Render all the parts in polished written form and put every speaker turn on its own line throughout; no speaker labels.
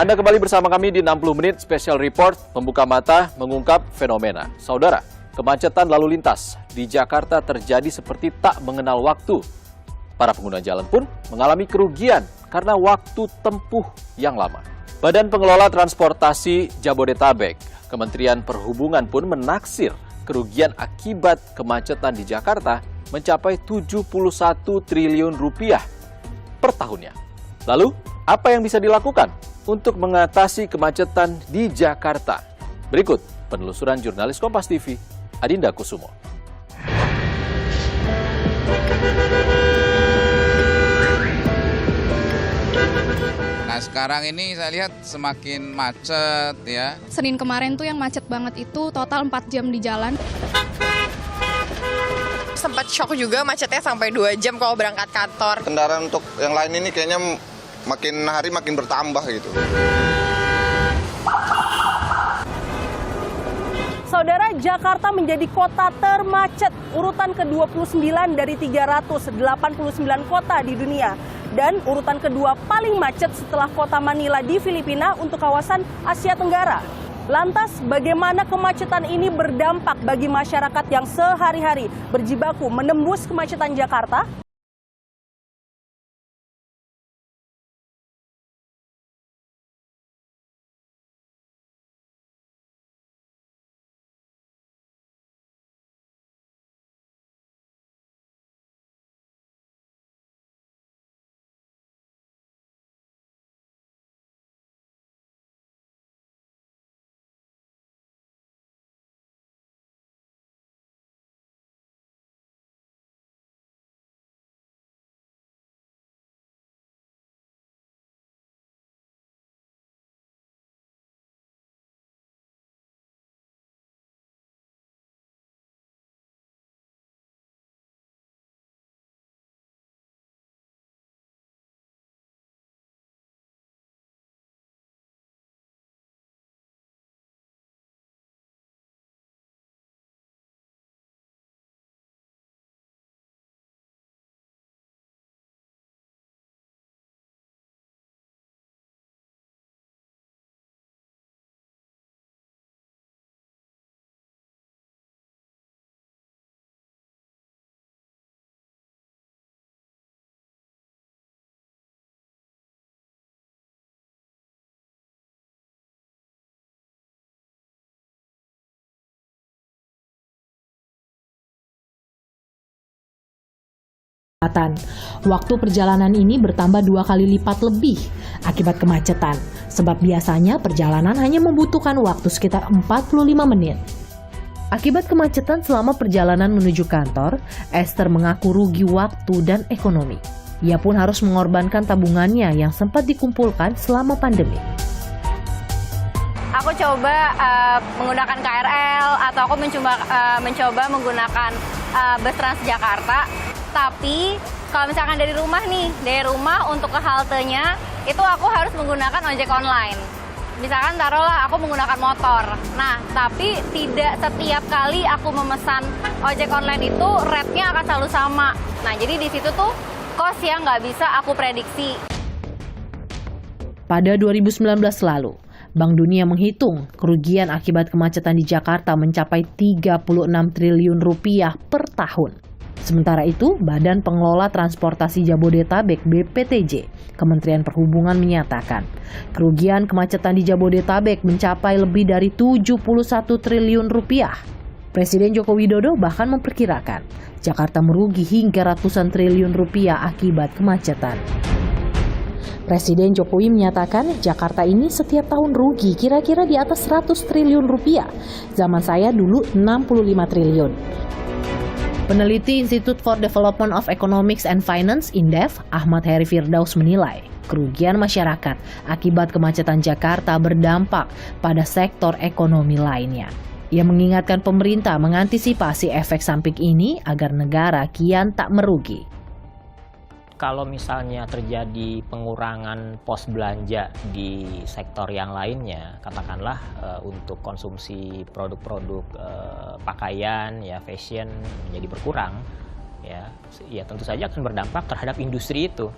Anda kembali bersama kami di 60 menit Special Report membuka mata mengungkap fenomena. Saudara, kemacetan lalu lintas di Jakarta terjadi seperti tak mengenal waktu. Para pengguna jalan pun mengalami kerugian karena waktu tempuh yang lama. Badan Pengelola Transportasi Jabodetabek, Kementerian Perhubungan pun menaksir kerugian akibat kemacetan di Jakarta mencapai 71 triliun rupiah per tahunnya. Lalu, apa yang bisa dilakukan untuk mengatasi kemacetan di Jakarta? Berikut penelusuran jurnalis Kompas TV, Adinda Kusumo.
Nah, sekarang ini saya lihat semakin macet ya.
Senin kemarin tuh yang macet banget itu total 4 jam di jalan.
Sempat shock juga macetnya sampai 2 jam kalau berangkat kantor.
Kendaraan untuk yang lain ini kayaknya makin hari makin bertambah gitu.
Saudara, Jakarta menjadi kota termacet, urutan ke-29 dari 389 kota di dunia. Dan urutan kedua paling macet setelah kota Manila di Filipina untuk kawasan Asia Tenggara. Lantas, bagaimana kemacetan ini berdampak bagi masyarakat yang sehari-hari berjibaku menembus kemacetan Jakarta?
Waktu perjalanan ini bertambah 2 kali lipat lebih akibat kemacetan, sebab biasanya perjalanan hanya membutuhkan waktu sekitar 45 menit. Akibat kemacetan selama perjalanan menuju kantor, Esther mengaku rugi waktu dan ekonomi. Ia pun harus mengorbankan tabungannya yang sempat dikumpulkan selama pandemi.
Aku coba menggunakan KRL atau aku mencoba menggunakan bus Transjakarta. Tapi kalau misalkan dari rumah untuk ke haltenya itu aku harus menggunakan ojek online. Misalkan taruhlah aku menggunakan motor. Nah, tapi tidak setiap kali aku memesan ojek online itu rate-nya akan selalu sama. Nah, jadi di situ tuh cost yang nggak bisa aku prediksi.
Pada 2019 lalu, Bank Dunia menghitung kerugian akibat kemacetan di Jakarta mencapai 36 triliun rupiah per tahun. Sementara itu, Badan Pengelola Transportasi Jabodetabek (BPTJ), Kementerian Perhubungan menyatakan, kerugian kemacetan di Jabodetabek mencapai lebih dari 71 triliun rupiah. Presiden Joko Widodo bahkan memperkirakan Jakarta merugi hingga ratusan triliun rupiah akibat kemacetan. Presiden Jokowi menyatakan Jakarta ini setiap tahun rugi kira-kira di atas 100 triliun rupiah. Zaman saya dulu 65 triliun. Peneliti Institute for Development of Economics and Finance (INDEF), Ahmad Heri Firdaus menilai, kerugian masyarakat akibat kemacetan Jakarta berdampak pada sektor ekonomi lainnya. Ia mengingatkan pemerintah mengantisipasi efek samping ini agar negara kian tak merugi.
Kalau misalnya terjadi pengurangan pos belanja di sektor yang lainnya, katakanlah untuk konsumsi produk-produk pakaian, ya fashion menjadi berkurang, ya tentu saja akan berdampak terhadap industri itu.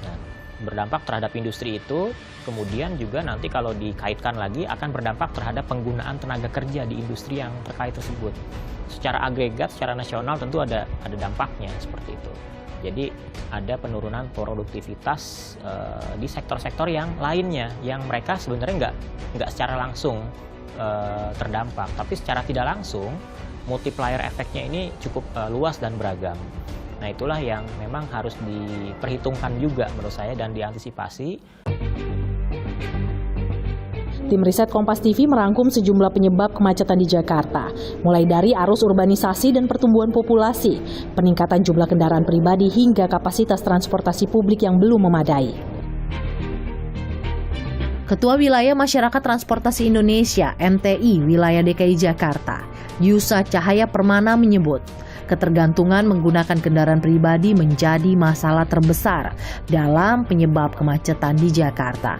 Nah, berdampak terhadap industri itu, kemudian juga nanti kalau dikaitkan lagi akan berdampak terhadap penggunaan tenaga kerja di industri yang terkait tersebut. Secara agregat, secara nasional tentu ada dampaknya seperti itu. Jadi ada penurunan produktivitas di sektor-sektor yang lainnya yang mereka sebenarnya nggak secara langsung terdampak, tapi secara tidak langsung multiplier efeknya ini cukup luas dan beragam. Nah, itulah yang memang harus diperhitungkan juga menurut saya dan diantisipasi.
Tim riset Kompas TV merangkum sejumlah penyebab kemacetan di Jakarta, mulai dari arus urbanisasi dan pertumbuhan populasi, peningkatan jumlah kendaraan pribadi hingga kapasitas transportasi publik yang belum memadai. Ketua Wilayah Masyarakat Transportasi Indonesia (MTI) Wilayah DKI Jakarta, Yusa Cahaya Permana menyebut, ketergantungan menggunakan kendaraan pribadi menjadi masalah terbesar dalam penyebab kemacetan di Jakarta.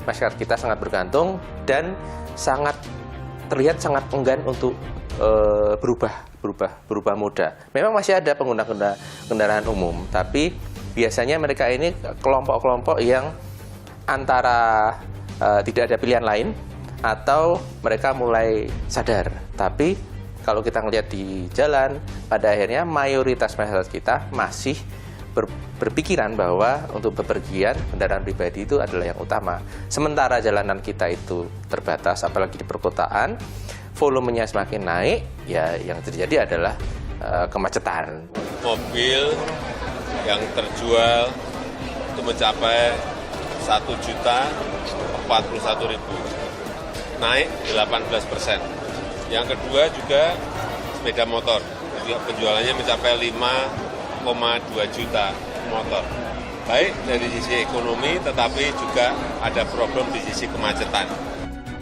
Masyarakat kita sangat bergantung dan terlihat sangat enggan untuk berubah moda. Memang masih ada pengguna kendaraan umum, tapi biasanya mereka ini kelompok-kelompok yang antara tidak ada pilihan lain atau mereka mulai sadar. Tapi kalau kita melihat di jalan, pada akhirnya mayoritas masyarakat kita masih berpikiran bahwa untuk bepergian kendaraan pribadi itu adalah yang utama. Sementara jalanan kita itu terbatas, apalagi di perkotaan, volumenya semakin naik, ya yang terjadi adalah kemacetan.
Mobil yang terjual itu mencapai 1.041.000, naik 18%. Yang kedua juga sepeda motor, juga penjualannya mencapai 5,2 juta motor. Baik dari sisi ekonomi, tetapi juga ada problem di sisi kemacetan.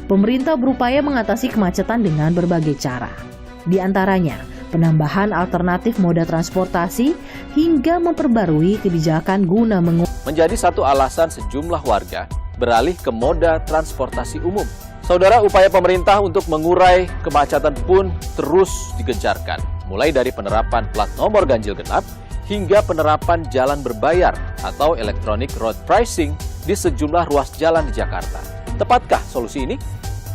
Pemerintah berupaya mengatasi kemacetan dengan berbagai cara. Di antaranya, penambahan alternatif moda transportasi hingga memperbarui kebijakan guna
menjadi satu alasan sejumlah warga beralih ke moda transportasi umum. Saudara, upaya pemerintah untuk mengurai kemacetan pun terus digencarkan, mulai dari penerapan plat nomor ganjil genap hingga penerapan jalan berbayar atau electronic road pricing di sejumlah ruas jalan di Jakarta. Tepatkah solusi ini?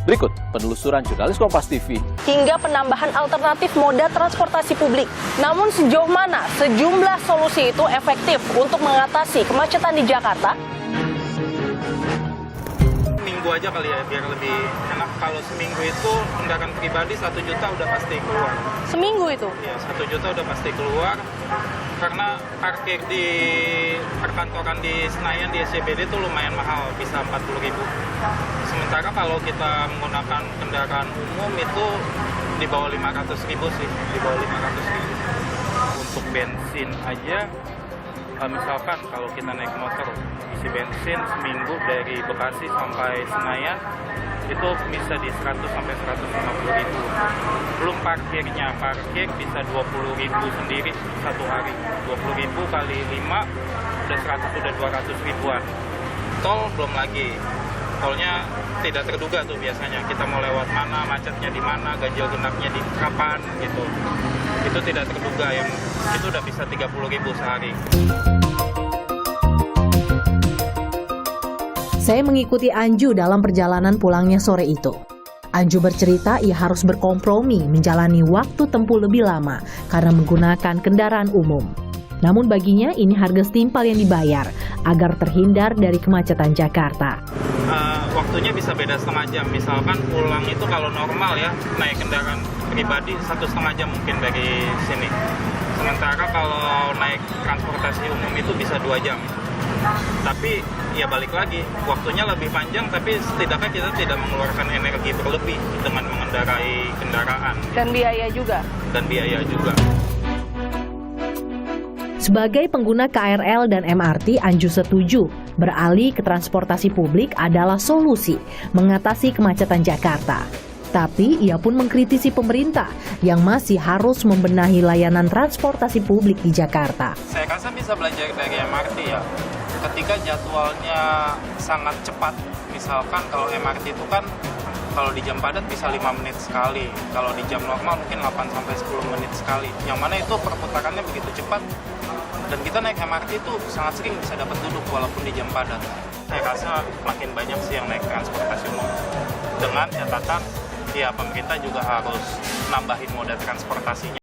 Berikut penelusuran jurnalis Kompas TV.
Hingga penambahan alternatif moda transportasi publik. Namun sejauh mana sejumlah solusi itu efektif untuk mengatasi kemacetan di Jakarta?
Minggu aja kali ya, biar lebih enak. Kalau seminggu itu kendaraan pribadi 1 juta udah pasti keluar.
Seminggu itu?
Ya, 1 juta udah pasti keluar. Karena parkir di perkantoran di Senayan, di SCBD itu lumayan mahal, bisa 40.000. Sementara kalau kita menggunakan kendaraan umum itu di bawah 500.000 sih, di bawah 500.000. Untuk bensin aja, misalkan kalau kita naik motor, isi bensin seminggu dari Bekasi sampai Senayan, itu bisa di 100 sampai 150.000. Belum parkirnya, parkir bisa 20.000 sendiri satu hari. 20.000 kali 5 udah 100, udah 200 ribuan. Tol belum lagi. Tolnya tidak terduga tuh biasanya. Kita mau lewat mana, macetnya di mana, ganjil genapnya di kapan gitu. Itu tidak terduga, yang itu udah bisa 30.000 sehari.
Saya mengikuti Anju dalam perjalanan pulangnya sore itu. Anju bercerita ia harus berkompromi menjalani waktu tempuh lebih lama karena menggunakan kendaraan umum. Namun baginya ini harga setimpal yang dibayar agar terhindar dari kemacetan Jakarta.
Waktunya bisa beda setengah jam. Misalkan pulang itu kalau normal ya, naik kendaraan pribadi 1,5 jam mungkin dari sini. Sementara kalau naik transportasi umum itu bisa 2 jam. Tapi ya balik lagi, waktunya lebih panjang, tapi setidaknya kita tidak mengeluarkan energi berlebih dengan mengendarai kendaraan.
Dan biaya juga.
Dan biaya juga.
Sebagai pengguna KRL dan MRT, Anju setuju beralih ke transportasi publik adalah solusi mengatasi kemacetan Jakarta. Tapi ia pun mengkritisi pemerintah yang masih harus membenahi layanan transportasi publik di Jakarta.
Saya rasa bisa belajar dari MRT ya. Ketika jadwalnya sangat cepat, misalkan kalau MRT itu kan kalau di jam padat bisa 5 menit sekali, kalau di jam normal mungkin 8-10 menit sekali. Yang mana itu perputarannya begitu cepat, Dan kita naik MRT itu sangat sering bisa dapat duduk walaupun di jam padat. Saya rasa makin banyak sih yang naik transportasi umum. Dengan catatan, ya pemerintah juga harus nambahin moda transportasinya.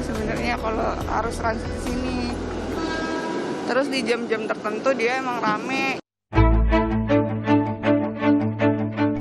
Sebenarnya kalau harus transit ke sini, terus di jam-jam tertentu dia emang rame.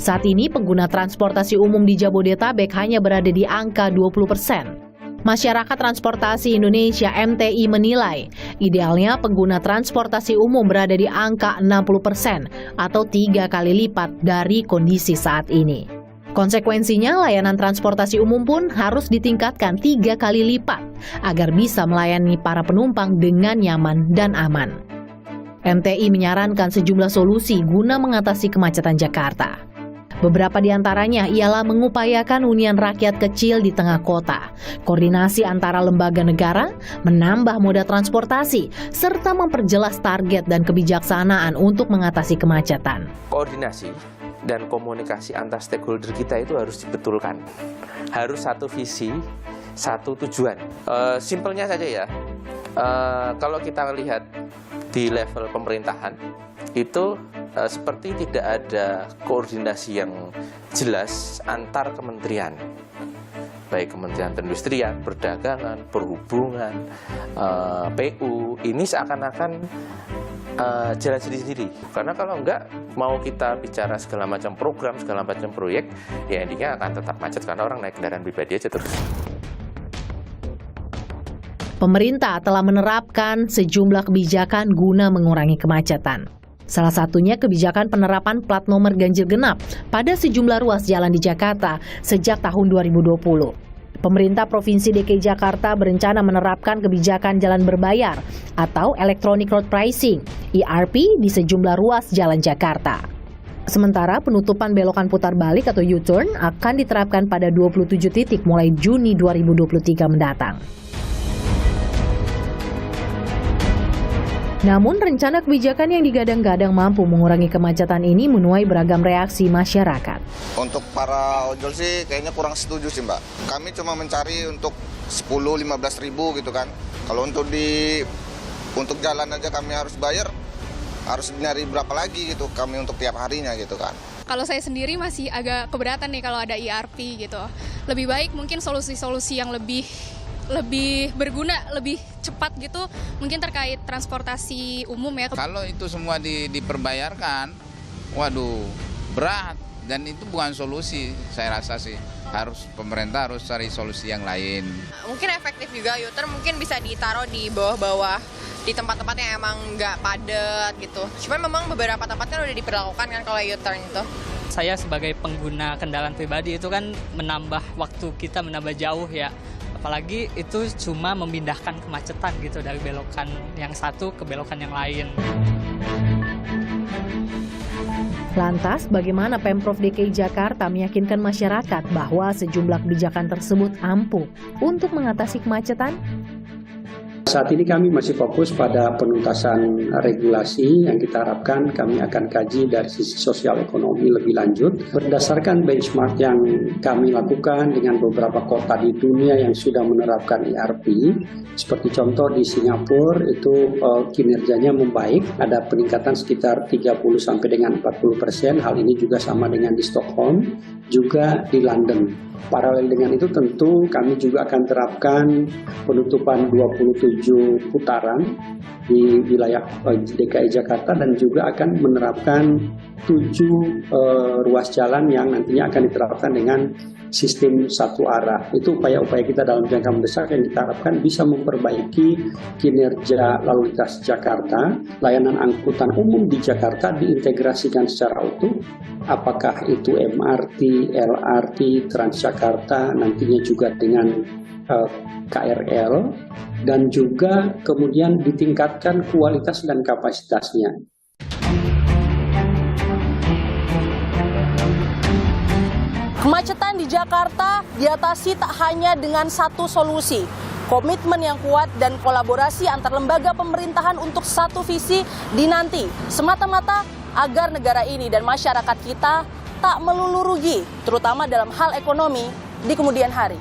Saat ini pengguna transportasi umum di Jabodetabek hanya berada di angka 20%. Masyarakat Transportasi Indonesia (MTI) menilai idealnya pengguna transportasi umum berada di angka 60% atau 3 kali lipat dari kondisi saat ini. Konsekuensinya, layanan transportasi umum pun harus ditingkatkan 3 kali lipat agar bisa melayani para penumpang dengan nyaman dan aman. MTI menyarankan sejumlah solusi guna mengatasi kemacetan Jakarta. Beberapa di antaranya ialah mengupayakan hunian rakyat kecil di tengah kota, koordinasi antara lembaga negara, menambah moda transportasi, serta memperjelas target dan kebijaksanaan untuk mengatasi kemacetan.
Koordinasi dan komunikasi antar stakeholder kita itu harus dibetulkan. Harus satu visi, satu tujuan. Simpelnya saja ya, kalau kita lihat di level pemerintahan, itu seperti tidak ada koordinasi yang jelas antar kementerian. Baik Kementerian Perindustrian, Perdagangan, Perhubungan, PU, ini seakan-akan jalan sendiri-sendiri. Karena kalau enggak, mau kita bicara segala macam program, segala macam proyek, ya intinya akan tetap macet karena orang naik kendaraan pribadi aja terus.
Pemerintah telah menerapkan sejumlah kebijakan guna mengurangi kemacetan. Salah satunya kebijakan penerapan plat nomor ganjil genap pada sejumlah ruas jalan di Jakarta sejak tahun 2020. Pemerintah Provinsi DKI Jakarta berencana menerapkan kebijakan jalan berbayar atau Electronic Road Pricing (ERP) di sejumlah ruas jalan Jakarta. Sementara penutupan belokan putar balik atau U-turn akan diterapkan pada 27 titik mulai Juni 2023 mendatang. Namun rencana kebijakan yang digadang-gadang mampu mengurangi kemacetan ini menuai beragam reaksi masyarakat.
Untuk para ojol sih kayaknya kurang setuju sih Mbak. Kami cuma mencari untuk 10-15 ribu gitu kan. Kalau untuk jalan aja kami harus bayar, harus nyari berapa lagi gitu kami untuk tiap harinya gitu kan.
Kalau saya sendiri masih agak keberatan nih kalau ada ERP gitu. Lebih baik mungkin solusi-solusi yang lebih berguna, lebih cepat gitu, mungkin terkait transportasi umum ya.
Kalau itu semua diperbayarkan, waduh, berat. Dan itu bukan solusi, saya rasa sih. Pemerintah harus cari solusi yang lain.
Mungkin efektif juga U-turn mungkin bisa ditaruh di bawah-bawah, di tempat-tempat yang emang nggak padat gitu. Cuman memang beberapa tempat kan udah diperlakukan kan kalau U-turn itu.
Saya sebagai pengguna kendaraan pribadi itu kan menambah waktu kita, menambah jauh ya apalagi itu cuma memindahkan kemacetan gitu dari belokan yang satu ke belokan yang lain.
Lantas, bagaimana Pemprov DKI Jakarta meyakinkan masyarakat bahwa sejumlah kebijakan tersebut ampuh untuk mengatasi kemacetan?
Saat ini kami masih fokus pada penuntasan regulasi yang kita harapkan kami akan kaji dari sisi sosial ekonomi lebih lanjut. Berdasarkan benchmark yang kami lakukan dengan beberapa kota di dunia yang sudah menerapkan ERP, seperti contoh di Singapura itu kinerjanya membaik, ada peningkatan sekitar 30 sampai dengan 40%. Hal ini juga sama dengan di Stockholm, juga di London. Paralel dengan itu tentu kami juga akan terapkan penutupan 27 putaran di wilayah DKI Jakarta dan juga akan menerapkan 7 ruas jalan yang nantinya akan diterapkan dengan sistem satu arah. Itu upaya-upaya kita dalam jangka mendesak yang kita harapkan bisa memperbaiki kinerja lalu lintas Jakarta. Layanan angkutan umum di Jakarta diintegrasikan secara utuh, apakah itu MRT, LRT, Transjakarta, nantinya juga dengan KRL, dan juga kemudian ditingkatkan kualitas dan kapasitasnya.
Kemacetan di Jakarta diatasi tak hanya dengan satu solusi. Komitmen yang kuat dan kolaborasi antar lembaga pemerintahan untuk satu visi dinanti, semata-mata agar negara ini dan masyarakat kita tak melulu rugi, terutama dalam hal ekonomi di kemudian hari.